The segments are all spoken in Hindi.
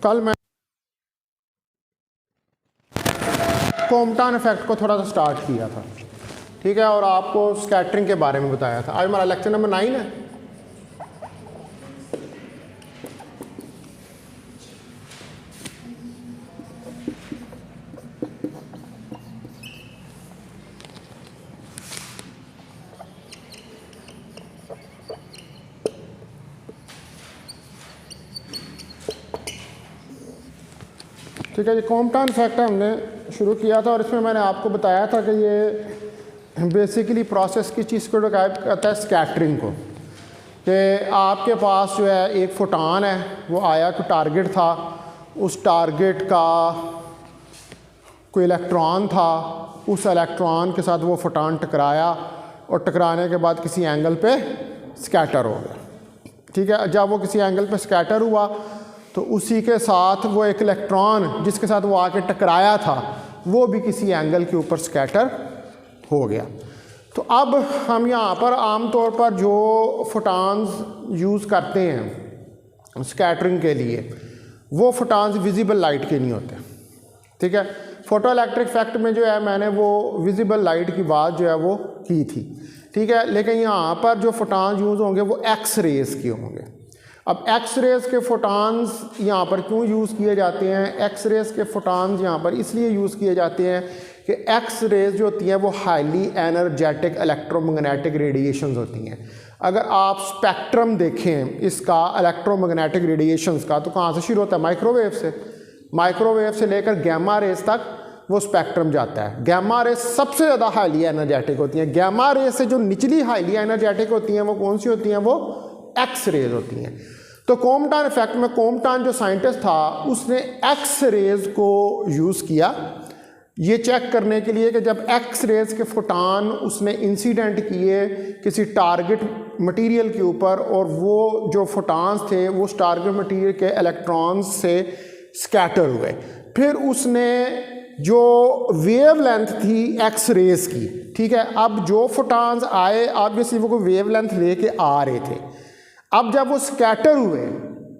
कल मैं कॉम्पटन इफेक्ट को थोड़ा सा स्टार्ट किया था, ठीक है, और आपको स्कैटरिंग के बारे में बताया था। आज हमारा लेक्चर नंबर 9 है। ठीक है जी, कॉम्पटन इफेक्ट हमने शुरू किया था और इसमें मैंने आपको बताया था कि ये बेसिकली प्रोसेस की चीज़ को डिस्क्राइब करता है, स्कैटरिंग को, कि आपके पास जो है एक फोटान है, वो आया, कोई टारगेट था, उस टारगेट का कोई इलेक्ट्रॉन था, उस इलेक्ट्रॉन के साथ वो फोटान टकराया और टकराने के बाद किसी एंगल पे स्कैटर हो गया। ठीक है, जब वो किसी एंगल पे स्कैटर हुआ तो उसी के साथ वो एक इलेक्ट्रॉन जिसके साथ वो आके टकराया था वो भी किसी एंगल के ऊपर स्कैटर हो गया। तो अब हम यहाँ पर आमतौर पर जो फोटॉन्स यूज़ करते हैं स्कैटरिंग के लिए, वो फोटॉन्स विजिबल लाइट के नहीं होते। ठीक है, फोटो इलेक्ट्रिक इफेक्ट में जो है मैंने वो विजिबल लाइट की बात जो है वो की थी। ठीक है, लेकिन यहाँ पर जो फोटॉन्स यूज़ होंगे वो एक्स रेज़ के होंगे। अब एक्स रेज़ के फोटॉन्स यहाँ पर क्यों यूज़ किए जाते हैं? एक्स रेज़ के फोटॉन्स यहाँ पर इसलिए यूज़ किए जाते हैं कि एक्स रेज़ जो होती हैं वो हाईली एनर्जेटिक इलेक्ट्रोमैग्नेटिक रेडिएशंस होती हैं। अगर आप स्पेक्ट्रम देखें इसका इलेक्ट्रोमैग्नेटिक रेडिएशंस का, तो कहाँ से शुरू होता है? माइक्रोवेव से। माइक्रोवेव से लेकर गैमा रेज तक वो स्पेक्ट्रम जाता है। गैमा रेज सबसे ज़्यादा हाईली एनर्जेटिक होती हैं। गैमा रेज से जो निचली हाईली एनर्जेटिक होती हैं वो कौन सी होती हैं? वो एक्स रेज होती हैं। तो कॉम्पटन इफेक्ट में कॉम्पटन जो साइंटिस्ट था उसने एक्स रेज को यूज़ किया ये चेक करने के लिए कि जब एक्स रेज के फोटान उसने इंसिडेंट किए किसी टारगेट मटेरियल के ऊपर और वो जो फोटान्स थे वो उस टारगेट मटेरियल के इलेक्ट्रॉन्स से स्कैटर हुए, फिर उसने जो वेवलेंथ थी एक्स रेज की, ठीक है, अब जो फोटान्स आए ऑब्वियसली वो कोई वेवलेंथ लेके आ रहे थे। अब जब वो स्कैटर हुए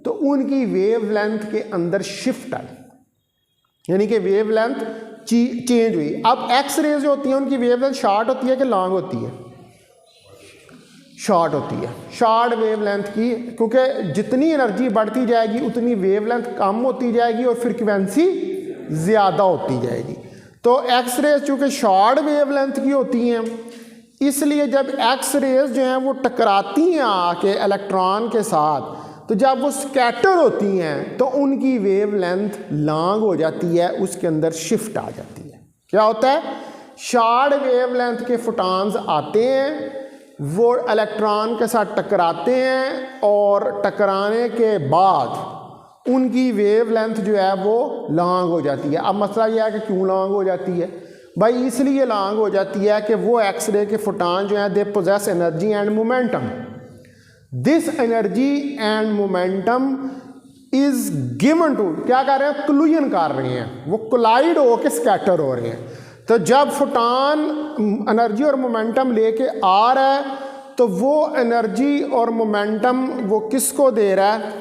तो उनकी वेवलेंथ के अंदर शिफ्ट आई, यानी कि वेवलेंथ चेंज हुई। अब एक्स रेज जो होती हैं उनकी वेवलेंथ शॉर्ट होती है कि लॉन्ग होती है? शॉर्ट होती है। शॉर्ट वेवलेंथ की, क्योंकि जितनी एनर्जी बढ़ती जाएगी उतनी वेवलेंथ कम होती जाएगी और फ्रीक्वेंसी ज़्यादा होती जाएगी। तो एक्स रेज चूँकि शॉर्ट वेवलेंथ की होती हैं इसलिए जब एक्स रेज जो हैं वो टकराती हैं आके इलेक्ट्रॉन के साथ, तो जब वो स्कैटर होती हैं तो उनकी वेवलेंथ लॉन्ग हो जाती है, उसके अंदर शिफ्ट आ जाती है। क्या होता है? शॉर्ट वेवलेंथ के फोटॉन्स आते हैं, वो इलेक्ट्रॉन के साथ टकराते हैं और टकराने के बाद उनकी वेवलेंथ जो है वो लॉन्ग हो जाती है। अब मसला यह है कि क्यों लॉन्ग हो जाती है भाई? इसलिए लॉन्ग हो जाती है कि वो एक्सरे के फोटॉन जो हैं they possess energy and momentum. This energy and momentum is given to, क्या कर रहे हैं? कोलिजन कर रहे हैं, वो कोलाइड होकर स्कैटर हो रहे हैं। तो जब फोटॉन एनर्जी और मोमेंटम लेके आ रहा है तो वो एनर्जी और मोमेंटम वो किसको दे रहा है?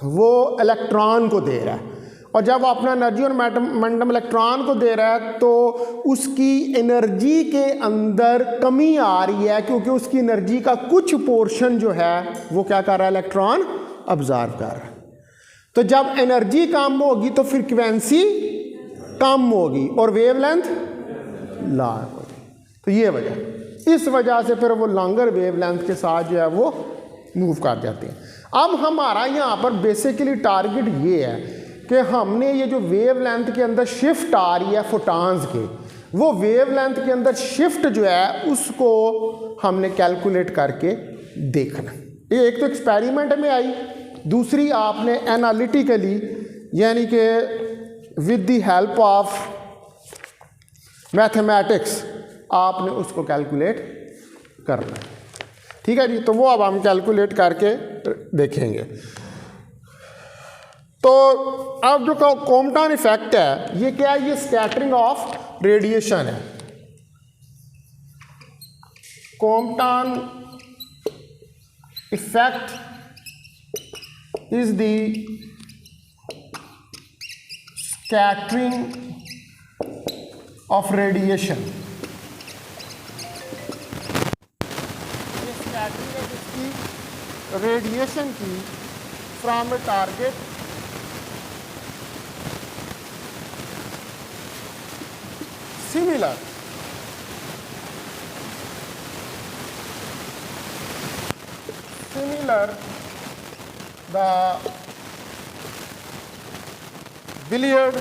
वो इलेक्ट्रॉन को दे रहा है। और जब वो अपना एनर्जी और मोमेंटम इलेक्ट्रॉन को दे रहा है तो उसकी एनर्जी के अंदर कमी आ रही है, क्योंकि उसकी एनर्जी का कुछ पोर्शन जो है वो क्या कर रहा है? इलेक्ट्रॉन ऑब्जर्व कर रहा है। तो जब एनर्जी कम होगी तो फ्रीक्वेंसी कम होगी और वेवलेंथ लॉन्ग होगी। तो ये वजह, इस वजह से फिर वो लॉन्गर वेवलेंथ के साथ जो है वो मूव कर जाते हैं। अब हमारा यहाँ पर बेसिकली टारगेट ये है कि हमने ये जो वेवलेंथ के अंदर शिफ्ट आ रही है फोटॉन्स के, वो वेवलेंथ के अंदर शिफ्ट जो है उसको हमने कैलकुलेट करके देखना। ये एक तो एक्सपेरिमेंट में आई, दूसरी आपने एनालिटिकली यानी कि with the help of mathematics आपने उसको कैलकुलेट करना है। ठीक है जी, तो वो अब हम कैलकुलेट करके देखेंगे। तो अब जो कॉम्पटन इफेक्ट है ये क्या है? ये स्कैटरिंग ऑफ रेडिएशन है। Compton effect is the scattering of radiation, ये स्कैटरिंग है जिसकी रेडिएशन की from A target similar the billiard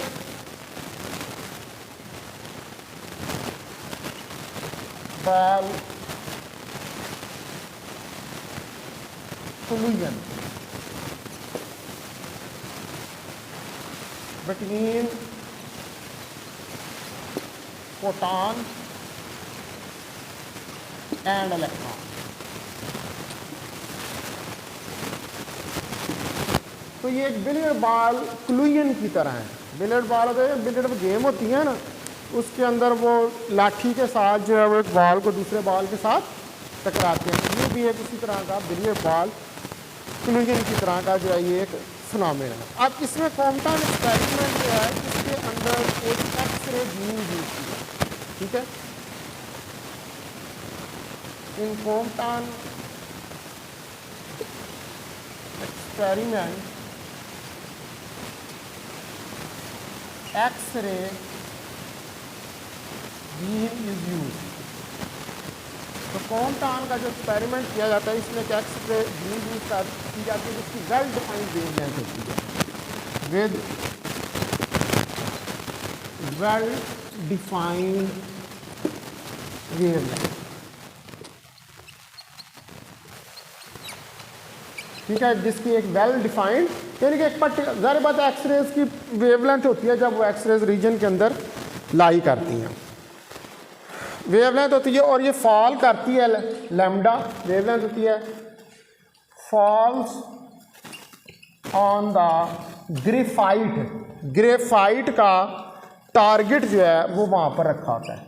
ball collision between photon and electron. तो ये एक बिलियर्ड बॉल क्लूजन की तरह है। बिलियर्ड बॉल होता है, बिलियर्ड गेम होती है ना, उसके अंदर वो लाठी के साथ जो है वो एक बॉल को दूसरे बॉल के साथ टकराते हैं। ये भी एक उसी तरह का बिलियर्ड बॉल क्लूजन की तरह का जो है ये एक फिनोमेना है। अब इसमें कॉम्पटन एक्सपेरिमेंट जो है इसके अंदर एक एक्सरे बीम यूज किया, ठीक है। In Compton experiment x ray beam is use. तो कॉम्पटन का जो एक्सपेरिमेंट किया जाता है इसमें एक एक्सरे बीम यूज की जाती है जिसकी वेल डिफाइंड वेवलेंथ होती है, विद वेल डिफाइंड वेवलेंथ, ठीक है, जिसकी एक वेल डिफाइंड यानी कि एक पर्टिकुलर ज़ाहिर बात है एक्सरेज की वेवलेंथ होती है जब वो एक्सरेज रीजन के अंदर लाई करती हैं, वेवलेंथ होती है और ये फॉल करती है लैम्डा वेवलेंथ होती है, falls on the graphite, graphite का टारगेट जो है वो वहाँ पर रखा होता है,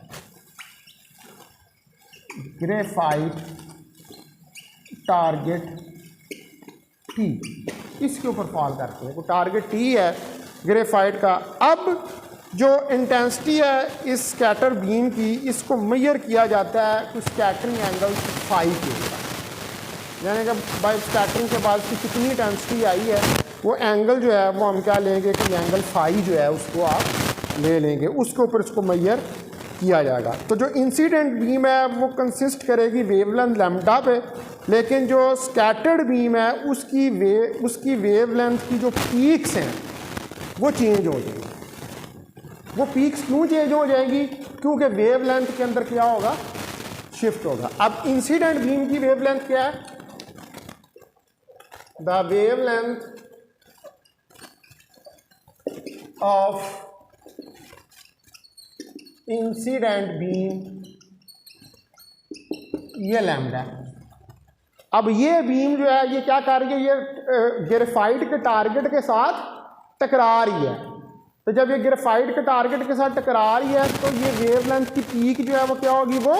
ग्रेफाइट टारगेट टी, इसके ऊपर फॉल करते हैं। वो टारगेट टी है ग्रेफाइट का। अब जो इंटेंसिटी है इस स्कैटर बीम की, इसको मेजर किया जाता है कुछ स्कैटरिंग एंगल फाई के ऊपर, यानी कि बाय स्कैटरिंग के बाद उसकी कितनी इंटेंसिटी आई है वो एंगल जो है वो हम क्या लेंगे कि एंगल फाई जो है उसको आप ले लेंगे, उसके ऊपर इसको मेजर किया जाएगा। तो जो इंसिडेंट बीम है वो कंसिस्ट करेगी वेवलेंथ लैम्डा पे, लेकिन जो स्कैटर्ड बीम है उसकी वेवलेंथ की जो पीक्स हैं वो चेंज हो जाएगी। वो पीक्स क्यों चेंज हो जाएगी? क्योंकि वेवलेंथ के अंदर क्या होगा, शिफ्ट होगा। अब इंसिडेंट बीम की वेवलेंथ क्या है? The wavelength of incident beam, ये लैम्डा। अब ये बीम जो है ये क्या कर रही है, ये ग्रेफाइट के टारगेट के साथ टकरा रही है। तो जब ये ग्रेफाइट के टारगेट के साथ टकरा रही है तो ये वेवलेंथ की पीक जो है वो क्या होगी, वो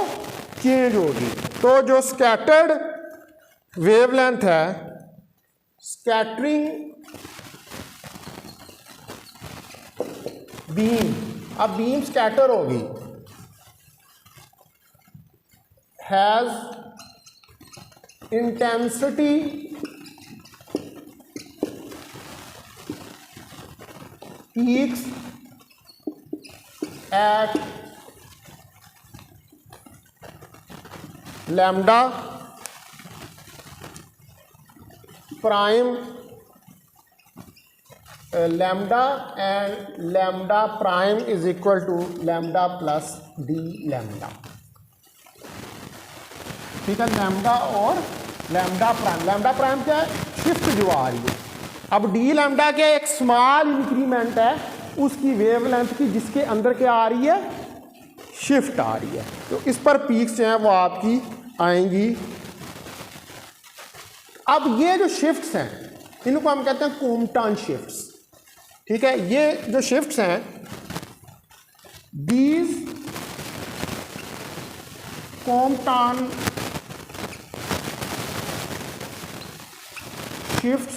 चेंज होगी। तो जो स्कैटर्ड वेवलेंथ है, स्कैटरिंग बीम, अब बीम स्कैटर होगी, has intensity peaks at lambda prime, lambda and lambda prime is equal to lambda plus d lambda, ठीक है। लैम्डा और लैम्डा प्राइम क्या है, शिफ्ट जो आ रही है। अब डी लैम्डा क्या, एक स्मॉल इंक्रीमेंट है उसकी वेवलेंथ की, जिसके अंदर क्या आ रही है, शिफ्ट आ रही है। तो इस पर पीक्स जो हैं वो आपकी आएंगी। अब ये जो शिफ्ट्स हैं इनको हम कहते हैं कॉम्पटन शिफ्ट्स, ठीक है। ये जो शिफ्ट्स हैं, these Compton shifts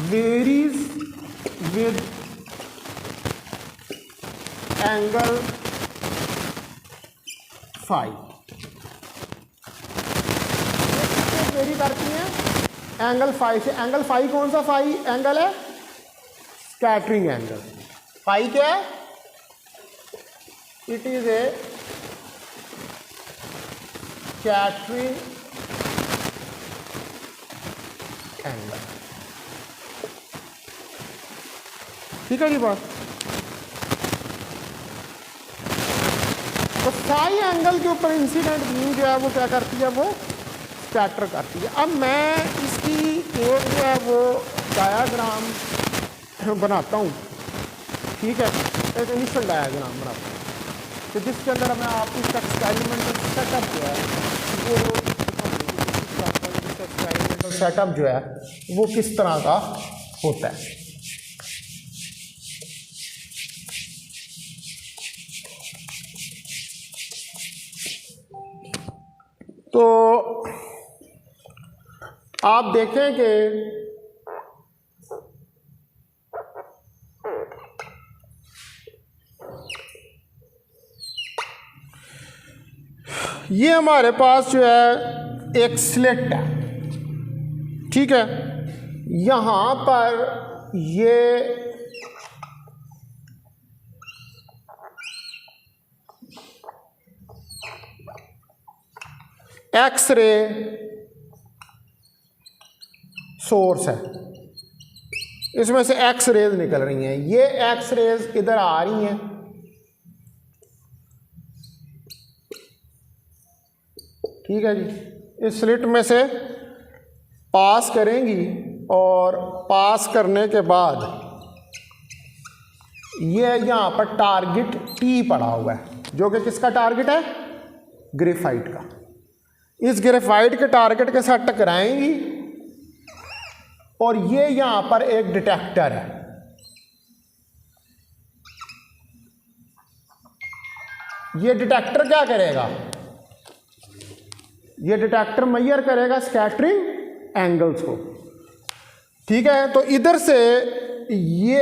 varies with angle phi, vary करती हैं एंगल फाई से। एंगल फाई कौन सा फाई एंगल है? Scattering angle. फाई क्या है? It is a scattering angle. ठीक है जी बात। तो फाई एंगल के ऊपर इंसिडेंट बीम जो है वो क्या करती है? वो स्कैटर करती है। अब मैं इसकी एक जो है वो डायाग्राम बनाता हूँ, ठीक है, एक इनिशियल डायाग्राम बनाता हूँ, तो जिसके अंदर मैं आपको इसका एक्सपेरिमेंटल सेटअप जो है वो एक्सपेरिमेंटल सेटअप जो है वो किस तरह का होता है। तो आप देखें कि ये हमारे पास जो है एक स्लिट है, ठीक है। यहाँ पर ये एक्सरे सोर्स है, इसमें से एक्स रेज निकल रही हैं। ये एक्स रेज इधर आ रही हैं, ठीक है जी। इस स्लिट में से पास करेंगी और पास करने के बाद ये यहाँ पर टारगेट टी पड़ा हुआ है, जो कि किसका टारगेट है? ग्रेफाइट का। इस ग्रेफाइट के टारगेट के साथ टकराएंगी और ये यहां पर एक डिटेक्टर है। ये डिटेक्टर क्या करेगा? ये डिटेक्टर मेजर करेगा स्कैटरिंग एंगल्स को, ठीक है। तो इधर से ये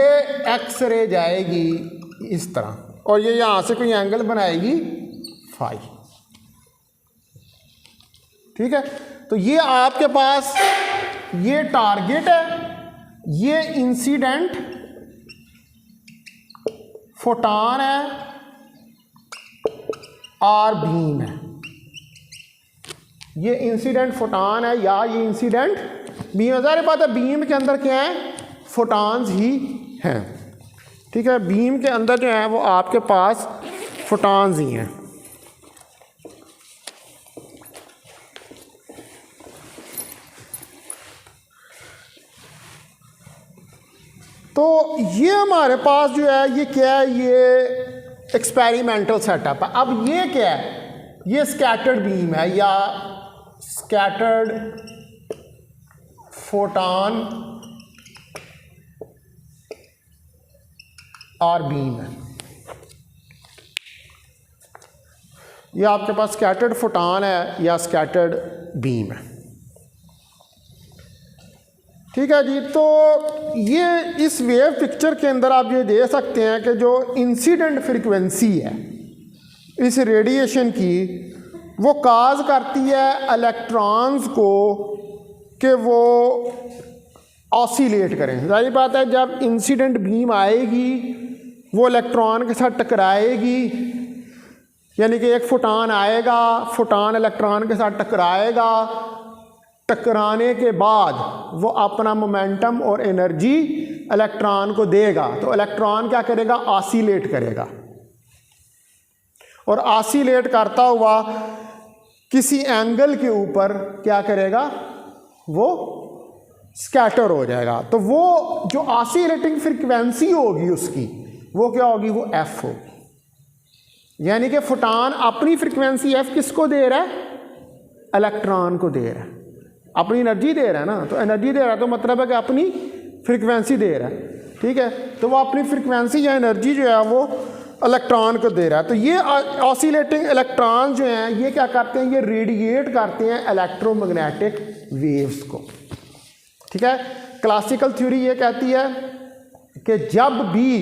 एक्स रे जाएगी इस तरह और ये यहां से कोई एंगल बनाएगी फाई, ठीक है। तो ये आपके पास ये टारगेट है, ये इंसिडेंट फोटॉन है और बीम है। ये इंसिडेंट फोटॉन है या ये इंसिडेंट बीम है। ज़ाहिर बात है बीम के अंदर क्या है? फोटॉन्स ही हैं, ठीक है। बीम के अंदर जो है वो आपके पास फोटॉन्स ही हैं। तो ये हमारे पास जो है ये क्या है? ये एक्सपेरिमेंटल सेटअप है। अब ये क्या है? ये स्कैटर्ड बीम है या स्कैटर्ड फोटॉन और बीम है। ये आपके पास स्कैटर्ड फोटॉन है या स्कैटर्ड बीम है, ठीक है जी। तो ये इस वेव पिक्चर के अंदर आप ये दे सकते हैं कि जो इंसिडेंट फ्रीक्वेंसी है इस रेडिएशन की वो काज करती है इलेक्ट्रॉन्स को कि वो ऑसिलेट करें। जाहिर बात है जब इंसिडेंट बीम आएगी वो इलेक्ट्रॉन के साथ टकराएगी, यानी कि एक फोटॉन आएगा, फोटॉन इलेक्ट्रॉन के साथ टकराएगा, टकराने के बाद वो अपना मोमेंटम और एनर्जी इलेक्ट्रॉन को देगा। तो इलेक्ट्रॉन क्या करेगा? ऑसिलेट करेगा और ऑसिलेट करता हुआ किसी एंगल के ऊपर क्या करेगा? वो स्कैटर हो जाएगा। तो वो जो ऑसिलेटिंग फ्रीक्वेंसी होगी उसकी वो क्या होगी? वो एफ होगी। यानी कि फोटॉन अपनी फ्रीक्वेंसी एफ किसको दे रहा है? इलेक्ट्रॉन को दे रहा है। अपनी एनर्जी दे रहा है ना, तो एनर्जी दे रहा है तो मतलब है कि अपनी फ्रीक्वेंसी दे रहा है, ठीक है। तो वो अपनी फ्रीक्वेंसी या एनर्जी जो है वो इलेक्ट्रॉन को दे रहा है। तो ये ऑसिलेटिंग इलेक्ट्रॉन जो हैं ये क्या करते हैं? ये रेडिएट करते हैं इलेक्ट्रोमैग्नेटिक वेव्स को, ठीक है। क्लासिकल थ्योरी ये कहती है कि जब भी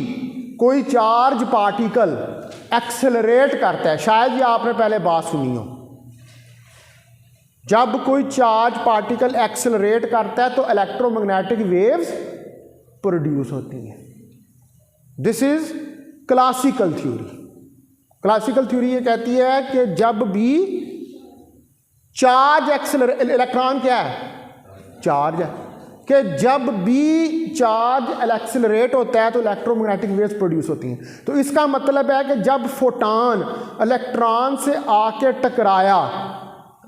कोई चार्ज पार्टिकल एक्सेलरेट करता है, शायद ये आपने पहले बात सुनी हो, जब कोई चार्ज पार्टिकल एक्सेलरेट करता है तो इलेक्ट्रोमैग्नेटिक वेव्स प्रोड्यूस होती हैं। This is classical theory. Classical theory ये कहती है कि जब भी चार्ज इलेक्ट्रॉन क्या है, चार्ज है, कि जब भी चार्ज एक्सेलरेट होता है तो इलेक्ट्रोमैग्नेटिक वेव्स प्रोड्यूस होती हैं। तो इसका मतलब है कि जब फोटॉन इलेक्ट्रॉन से आके टकराया,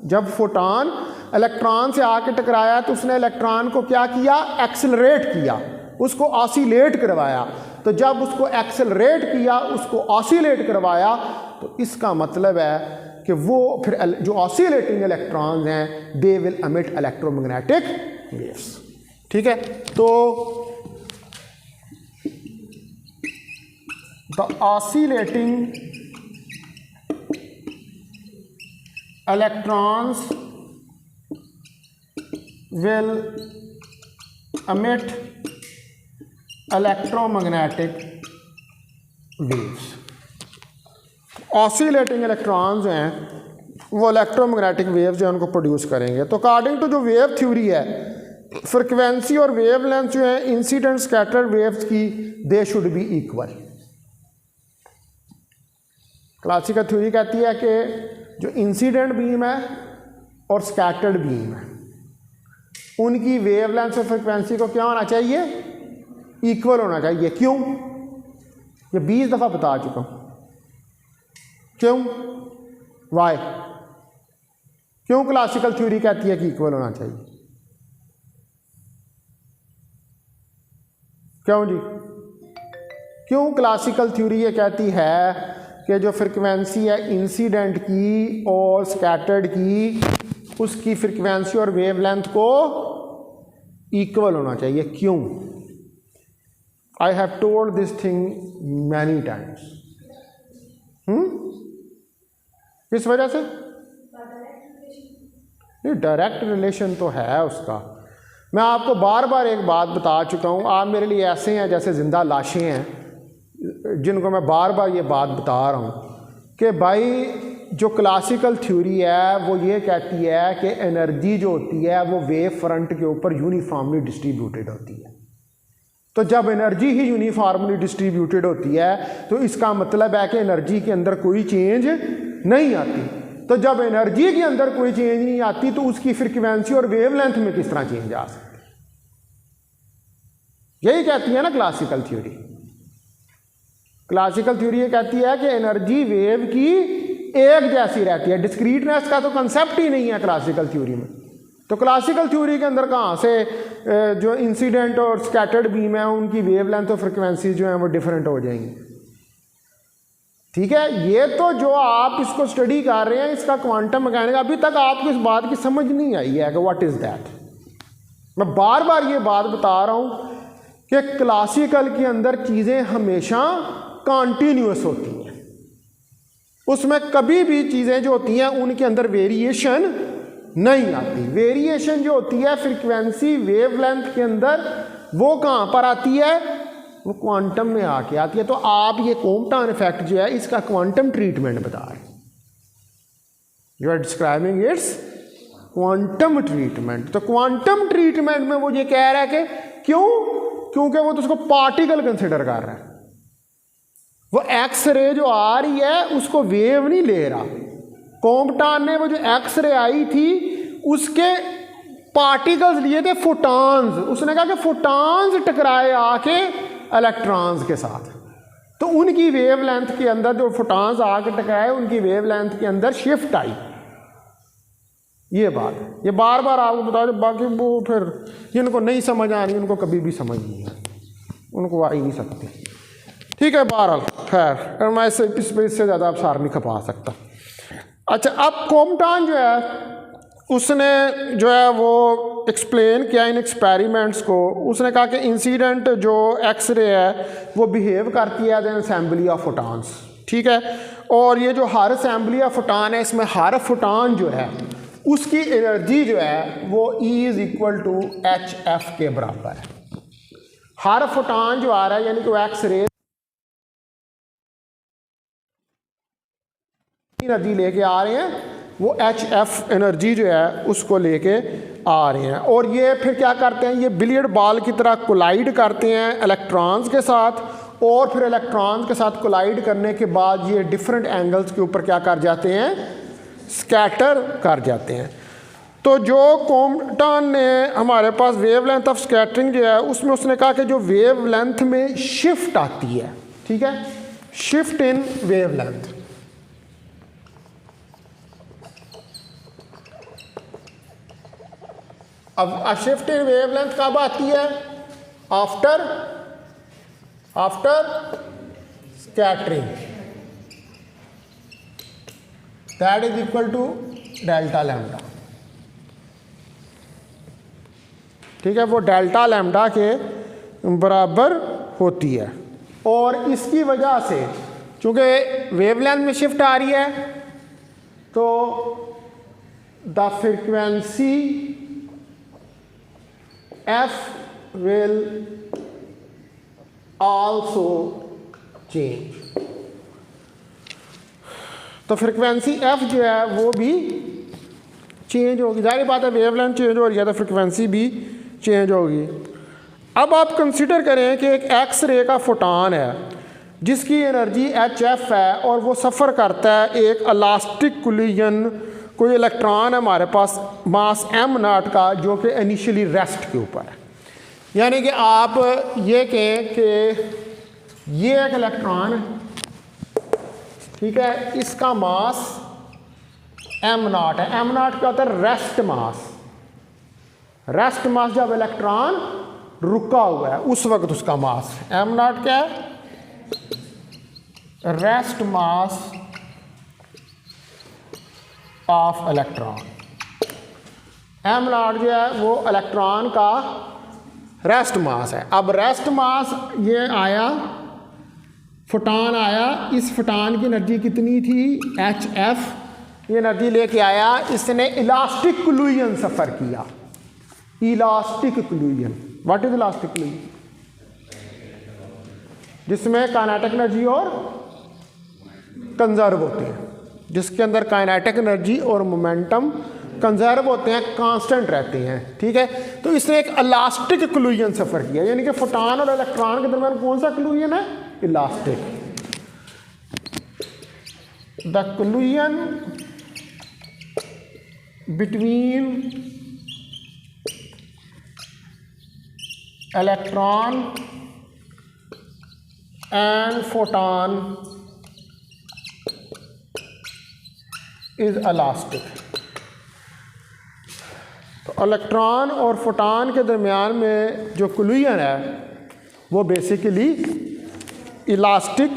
जब फोटॉन इलेक्ट्रॉन से आके टकराया तो उसने इलेक्ट्रॉन को क्या किया, एक्सेलरेट किया, उसको ऑसिलेट करवाया। तो जब उसको एक्सेलरेट किया, उसको ऑसिलेट करवाया, तो इसका मतलब है कि वो फिर जो ऑसिलेटिंग इलेक्ट्रॉन्स हैं they will emit electromagnetic waves. ठीक है, तो the oscillating electrons will emit electromagnetic waves. Oscillating electrons हैं वो इलेक्ट्रोमैग्नेटिक वेव्स जो है उनको प्रोड्यूस करेंगे। तो अकॉर्डिंग टू जो वेव थ्योरी है, फ्रिक्वेंसी और वेव लेंथ जो है इंसिडेंट स्कैटर्ड वेव्स की they should be equal. Classical theory कहती है कि जो इंसिडेंट बीम है और स्कैटर्ड बीम है उनकी वेव लेंथ और फ्रिक्वेंसी को क्या होना चाहिए, इक्वल होना चाहिए। क्यों? ये 20 दफ़ा बता चुका हूँ। क्यों? वाई? क्यों क्लासिकल थ्योरी कहती है कि इक्वल होना चाहिए? क्यों जी? क्यों क्लासिकल थ्योरी ये कहती है कि जो फ्रिक्वेंसी है इंसिडेंट की और स्कैटर्ड की, उसकी फ्रिक्वेंसी और वेवलेंथ को इक्वल होना चाहिए? क्यों? I have told this thing many times. किस वजह से? नहीं, डायरेक्ट रिलेशन तो है उसका। मैं आपको बार बार एक बात बता चुका हूँ, आप मेरे लिए ऐसे हैं जैसे ज़िंदा लाशें हैं जिनको मैं बार बार ये बात बता रहा हूँ कि भाई जो क्लासिकल थ्योरी है वो ये कहती है कि एनर्जी जो होती है वो वेव फ्रंट के ऊपर यूनिफॉर्मली डिस्ट्रीब्यूटेड होती है। तो जब एनर्जी ही यूनिफॉर्मली डिस्ट्रीब्यूटेड होती है तो इसका मतलब है कि एनर्जी के अंदर कोई चेंज नहीं आती। तो जब एनर्जी के अंदर कोई चेंज नहीं आती तो उसकी फ्रीक्वेंसी और वेवलेंथ में किस तरह चेंज आ सकती? यही कहती है ना क्लासिकल थ्योरी। क्लासिकल थ्योरी ये कहती है कि एनर्जी वेव की एक जैसी रहती है, डिस्क्रीटनेस का तो कंसेप्ट ही नहीं है क्लासिकल थ्योरी में। तो क्लासिकल थ्योरी के अंदर कहाँ से जो इंसिडेंट और स्कैटर्ड बीम है उनकी वेवलेंथ और फ्रिक्वेंसी जो है वो डिफरेंट हो जाएंगी? ठीक है, ये तो जो आप इसको स्टडी कर रहे हैं इसका क्वांटम मैकेनिक्स, अभी तक आपको इस बात की समझ नहीं आई है कि व्हाट इज़ दैट। मैं बार बार ये बात बता रहा हूँ कि क्लासिकल के अंदर चीज़ें हमेशा कॉन्टीन्यूअस होती हैं, उसमें कभी भी चीज़ें जो होती हैं उनके अंदर वेरिएशन नहीं आती। वेरिएशन जो होती है फ्रीक्वेंसी वेवलेंथ के अंदर वो कहाँ पर आती है? वो क्वांटम में आके आती है। तो आप ये कॉम्पटन इफेक्ट जो है इसका क्वांटम ट्रीटमेंट बता रहे हैं, you are describing its quantum treatment. तो क्वांटम ट्रीटमेंट में वो ये कह रहा है कि क्यों? क्योंकि वो तो उसको पार्टिकल कंसिडर कर रहा है, वो एक्सरे जो आ रही है उसको वेव नहीं ले रहा। कॉम्पटन ने वो जो एक्सरे आई थी उसके पार्टिकल्स लिए थे फोटॉन्स, उसने कहा कि फोटॉन्स टकराए आके इलेक्ट्रॉन्स के साथ, तो उनकी वेवलेंथ के अंदर जो फोटॉन्स आके टकराए उनकी वेवलेंथ के अंदर शिफ्ट आई। ये बात है, ये बार बार आपको बता दो, बाकी वो फिर जिनको नहीं समझ आनी उनको कभी भी समझ नहीं है, उनको आ ही नहीं सकती। ठीक है, बहरहाल खैर मैं इससे ज़्यादा अब सार नहीं खपा सकता। अच्छा, अब कॉम्पटन जो है उसने जो है वो एक्सप्लेन किया इन एक्सपेरिमेंट्स को। उसने कहा कि इंसिडेंट जो एक्सरे है वो बिहेव करती है as an assembly of photons. ठीक है, और ये जो हर असेंबली ऑफ फोटॉन है इसमें हर फोटॉन जो है उसकी एनर्जी जो है वो E = HF के बराबर है। हर फोटॉन जो आ रहा है यानी कि वो एक्स रे एनर्जी लेके आ रहे हैं, वो एच एफ एनर्जी जो है उसको लेके आ रहे हैं। और ये फिर क्या करते हैं, ये बिलियर्ड बॉल की तरह कोलाइड करते हैं इलेक्ट्रॉन्स के साथ, और फिर इलेक्ट्रॉन्स के साथ कोलाइड करने के बाद ये डिफरेंट एंगल्स के ऊपर क्या कर जाते हैं, स्कैटर कर जाते हैं। तो जो कॉम्पटन ने हमारे पास वेवलेंथ ऑफ स्कैटरिंग जो है उसमें उसने कहा कि जो वेवलेंथ में शिफ्ट आती है, ठीक है, शिफ्ट इन वेवलेंथ, अब शिफ्ट इन वेवलेंथ कब आती है, after scattering, that is equal to delta lambda, ठीक है, वो डेल्टा लैम्डा के बराबर होती है। और इसकी वजह से चूँकि वेवलेंथ में शिफ्ट आ रही है तो the frequency F will also change, तो फ्रीक्वेंसी एफ जो है वो भी चेंज होगी। जाहिर बात है वेवलेंथ चेंज हो रही है तो फ्रीक्वेंसी भी चेंज होगी। अब आप कंसीडर करें कि एक एक्स रे का फोटॉन है जिसकी एनर्जी एच एफ है और वो सफ़र करता है एक इलास्टिक कोलिजन, कोई इलेक्ट्रॉन है हमारे पास मास m नॉट का जो कि इनिशियली रेस्ट के ऊपर है। यानी कि आप ये कहें कि ये एक इलेक्ट्रॉन है, ठीक है, इसका मास m नॉट है। m नॉट क्या होता है, रेस्ट मास। रेस्ट मास जब इलेक्ट्रॉन रुका हुआ है उस वक्त उसका मास है। m नॉट क्या है, rest mass of electron. m not जो है वो इलेक्ट्रॉन का रेस्ट मास है। अब रेस्ट मास ये आया, फोटॉन आया, इस फोटॉन की एनर्जी कितनी थी, एच एफ, ये एनर्जी लेके आया, इसने इलास्टिक कोलिजन सफ़र किया। Elastic collision, what is elastic collision, जिसमें काइनेटिक एनर्जी और कंजर्व होते हैं, जिसके अंदर काइनेटिक एनर्जी और मोमेंटम कंजर्व होते हैं, कांस्टेंट रहते हैं, ठीक है। तो इसने एक इलास्टिक कोलिजन सफ़र किया, यानी कि फोटॉन और इलेक्ट्रॉन के दरमियान कौन सा कोलिजन है, elastic. The collision between electron and photon is elastic. तो इलेक्ट्रॉन और फोटॉन के दरमियान में जो कोलिजन है वो बेसिकली इलास्टिक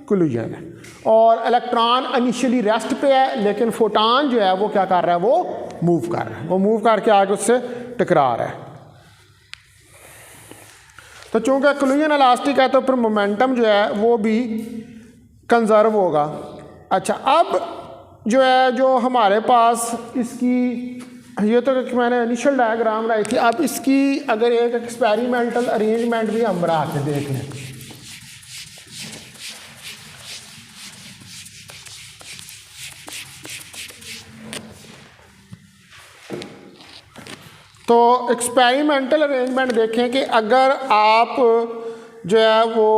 कोलिजन है। और इलेक्ट्रॉन इनिशियली रेस्ट पे है लेकिन फोटॉन जो है वो क्या कर रहा है, वो मूव कर रहा है, वो मूव करके आगे उससे टकरा रहा है। तो चूँकि कोलिजन इलास्टिक है तो फिर मोमेंटम जो है वो भी कंजर्व होगा। अच्छा, अब जो है जो हमारे पास इसकी, ये तो मैंने इनिशियल डायग्राम बनाई थी, अब इसकी अगर एक एक्सपेरिमेंटल अरेंजमेंट भी हम बना के देख लें। तो एक्सपेरिमेंटल अरेंजमेंट देखें कि अगर आप जो है वो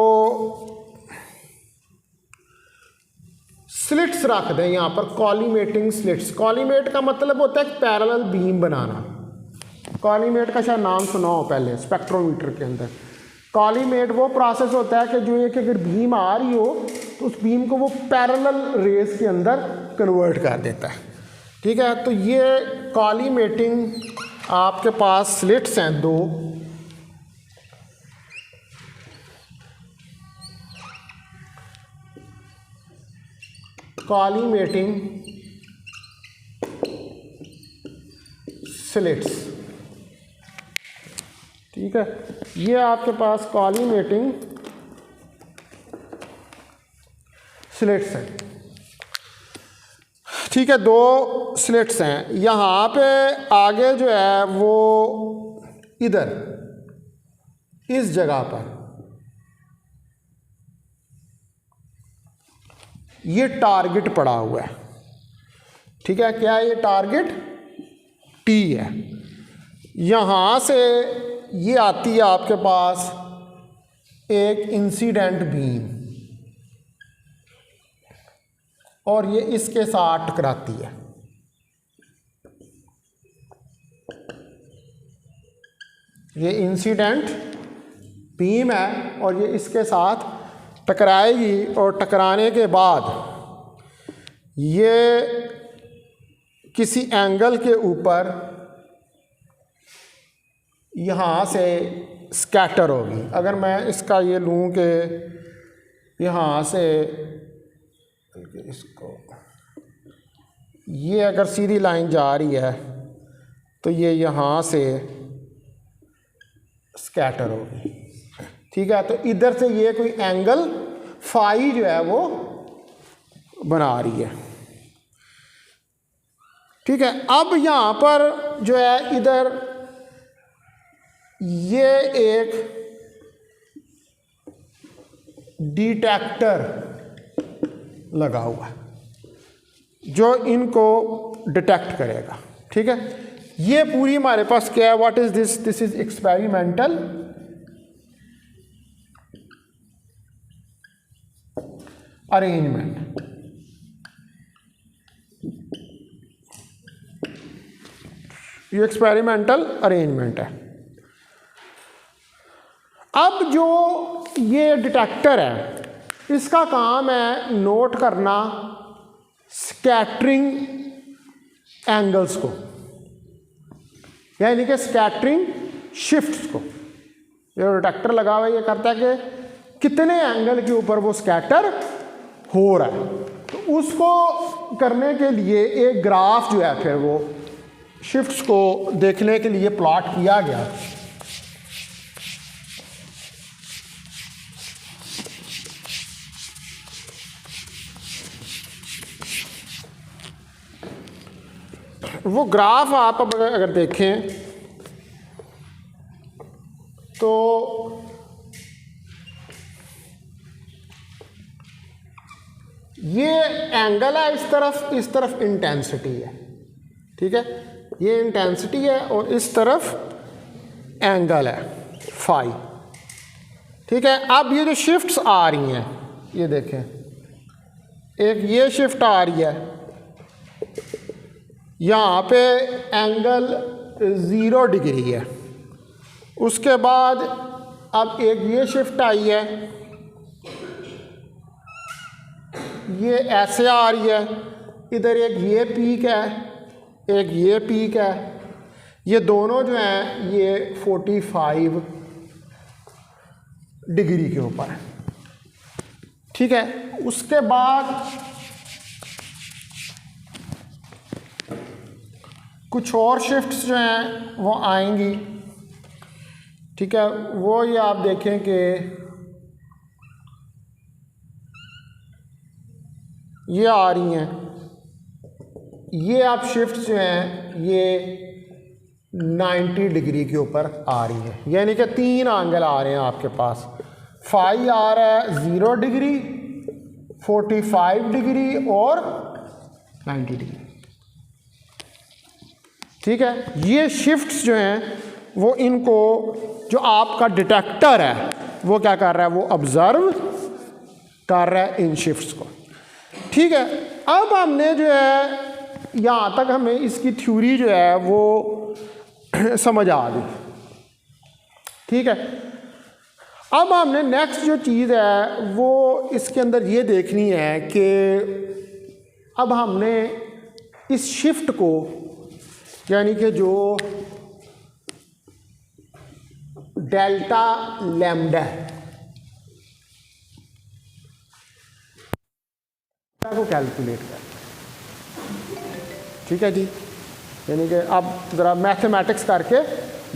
स्लिट्स रख दें यहाँ पर, कॉलीमेटिंग स्लिट्स। कॉलीमेट का मतलब होता है पैरेलल बीम बनाना। कॉलीमेट का शायद नाम सुना हो पहले स्पेक्ट्रोमीटर के अंदर। कॉलीमेट वो प्रोसेस होता है कि जो एक अगर बीम आ रही हो तो उस बीम को वो पैरेलल रेस के अंदर कन्वर्ट कर देता है, ठीक है। तो ये कॉलीमेटिंग आपके पास स्लिट्स हैं दो, कॉलीमेटिंग स्लिट्स, ठीक है। ये आपके पास कॉलीमेटिंग स्लिट्स हैं, ठीक है, दो स्लिट्स हैं। यहाँ पे आगे जो है वो इधर इस जगह पर ये टारगेट पड़ा हुआ है, ठीक है। क्या है ये टारगेट? टी है। यहाँ से ये आती है आपके पास एक इंसिडेंट बीम और ये इसके साथ टकराती है। ये इंसिडेंट बीम है और ये इसके साथ टकराएगी और टकराने के बाद ये किसी एंगल के ऊपर यहाँ से स्कैटर होगी। अगर मैं इसका ये लूँ कि यहाँ से इसको, ये अगर सीधी लाइन जा रही है तो ये यहाँ से स्कैटर होगी, ठीक है। तो इधर से ये कोई एंगल फाई जो है वो बना रही है, ठीक है। अब यहाँ पर जो है इधर ये एक डिटेक्टर लगा हुआ है जो इनको डिटेक्ट करेगा, ठीक है। ये पूरी हमारे पास क्या है? What is this? This is experimental arrangement. ये एक्सपेरिमेंटल अरेंजमेंट है। अब जो ये डिटेक्टर है इसका काम है नोट करना स्कैटरिंग एंगल्स को, यानी कि स्कैटरिंग शिफ्ट्स को। ये डिटेक्टर लगा हुआ है, ये करता है कि कितने एंगल के ऊपर वो स्कैटर हो रहा है। तो उसको करने के लिए एक ग्राफ जो है फिर वो शिफ्ट्स को देखने के लिए प्लॉट किया गया। वो ग्राफ आप अगर देखें तो ये एंगल है, इस तरफ इंटेंसिटी है, ठीक है। ये इंटेंसिटी है और इस तरफ एंगल है फाई, ठीक है। अब ये जो शिफ्ट्स आ रही हैं, ये देखें, एक ये शिफ्ट आ रही है, यहाँ पे एंगल 0 डिग्री है। उसके बाद अब एक ये शिफ्ट आई है, ये ऐसे आ रही है। इधर एक ये पीक है, एक ये पीक है। ये दोनों जो हैं ये 45 डिग्री के ऊपर है, ठीक है। उसके बाद कुछ और शिफ्ट्स जो हैं वो आएंगी, ठीक है। वो ये आप देखें कि ये आ रही हैं। ये आप शिफ्ट्स जो हैं ये 90 डिग्री के ऊपर आ रही है, यानी कि 3 एंगल आ रहे हैं आपके पास। फाई आ रहा है 0 डिग्री, 45 डिग्री और 90 डिग्री, ठीक है। ये शिफ्ट्स जो हैं वो इनको जो आपका डिटेक्टर है वो क्या कर रहा है? वो ऑब्जर्व कर रहा है इन शिफ्ट्स को, ठीक है। अब हमने जो है यहाँ तक हमें इसकी थ्योरी जो है वो समझ आ गई, ठीक है। अब हमने नेक्स्ट जो चीज़ है वो इसके अंदर ये देखनी है कि अब हमने इस शिफ्ट को, यानी कि जो डेल्टा लैम्डा को कैलकुलेट कर, ठीक है जी। यानी कि अब ज़रा मैथमेटिक्स करके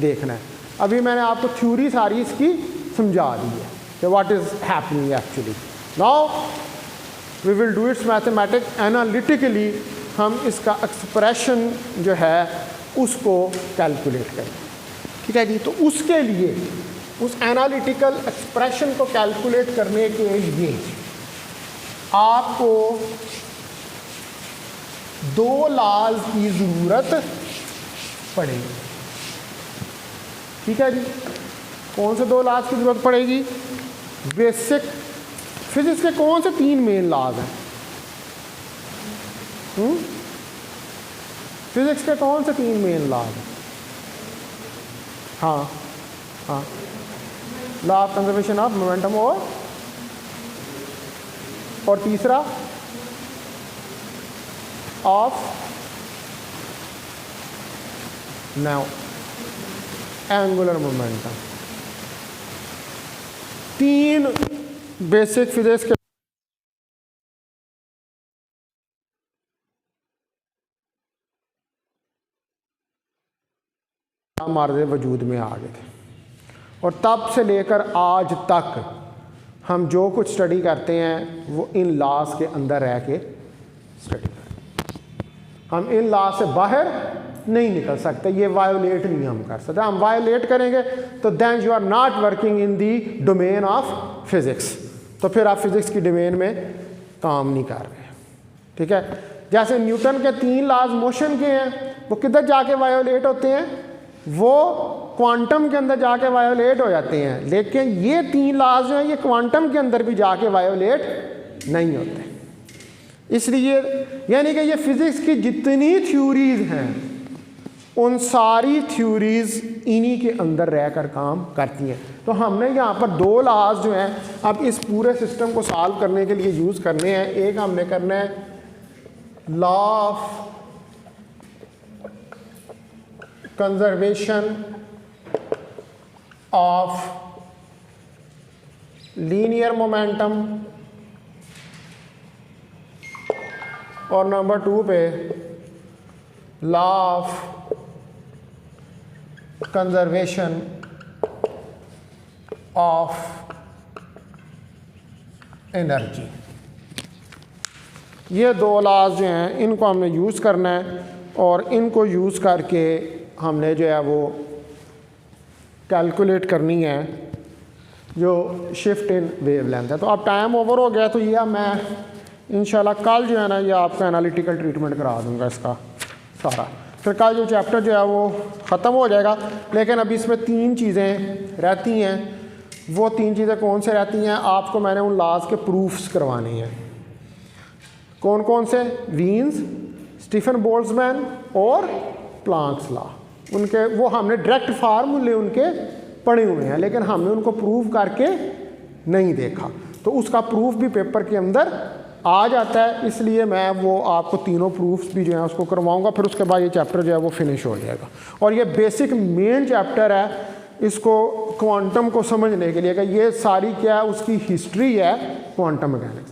देखना है। अभी मैंने आपको थ्योरी सारी इसकी समझा दी है कि what is happening actually. Now we will do its mathematics analytically. हम इसका एक्सप्रेशन जो है उसको कैलकुलेट करें, ठीक है जी। तो उसके लिए उस एनालिटिकल एक्सप्रेशन को कैलकुलेट करने के लिए आपको दो लॉज की ज़रूरत पड़ेगी। ठीक है जी, कौन से दो लॉज की ज़रूरत पड़ेगी? बेसिक फिजिक्स के कौन से तीन मेन लॉज हैं? फिजिक्स के कौन से तीन मेन लॉज हैं? हाँ हाँ, law of conservation of momentum और तीसरा ऑफ नाउ एंगुलर मोमेंटम। तीन बेसिक फिजिक्स के हमारे वजूद में आ गए थे और तब से लेकर आज तक हम जो कुछ स्टडी करते हैं वो इन लॉज के अंदर रह के स्टडी करते हैं। हम इन लॉ से बाहर नहीं निकल सकते, ये वायोलेट नहीं हम कर सकते। हम वायोलेट करेंगे तो then you are not working in the domain of physics, तो फिर आप फिज़िक्स की डोमेन में काम नहीं कर रहे। ठीक है, जैसे न्यूटन के तीन लॉज मोशन के हैं, वो किधर जाके वायोलेट होते हैं? वो क्वांटम के अंदर जाके वायोलेट हो जाते हैं, लेकिन ये तीन लॉज जो हैं ये क्वांटम के अंदर भी जाके वायोलेट नहीं होते। इसलिए यानी कि ये फिज़िक्स की जितनी थ्योरीज हैं उन सारी थ्योरीज इन्हीं के अंदर रहकर काम करती हैं। तो हमने यहाँ पर दो लॉज जो हैं अब इस पूरे सिस्टम को सॉल्व करने के लिए यूज़ करने हैं। एक हमने करना है law of conservation of linear momentum और नंबर 2 पे law of conservation of energy. ये दो लॉज जो हैं इनको हमने यूज़ करना है और इनको यूज़ करके हमने जो है वो कैलकुलेट करनी है जो शिफ्ट इन वेवलेंथ है। तो अब टाइम ओवर हो गया, तो ये अब मैं इंशाल्लाह कल जो है ना ये आपका एनालिटिकल ट्रीटमेंट करा दूंगा इसका सारा। फिर कल जो चैप्टर जो है वो ख़त्म हो जाएगा, लेकिन अभी इसमें तीन चीज़ें रहती हैं। वो तीन चीज़ें कौन से रहती हैं? आपको मैंने उन लॉज के प्रूफ्स करवाने हैं। कौन कौन से? वीन्स, स्टीफन बोल्ट्जमैन और प्लांक्स लॉ। उनके वो हमने डायरेक्ट फार्मूले उनके पढ़े हुए हैं, लेकिन हमने उनको प्रूव करके नहीं देखा, तो उसका प्रूफ भी पेपर के अंदर आ जाता है। इसलिए मैं वो आपको तीनों प्रूफ्स भी जो है उसको करवाऊंगा। फिर उसके बाद ये चैप्टर जो है वो फिनिश हो जाएगा। और ये बेसिक मेन चैप्टर है इसको क्वांटम को समझने के लिए कि ये सारी क्या है उसकी हिस्ट्री है क्वांटम मैकेनिक्स।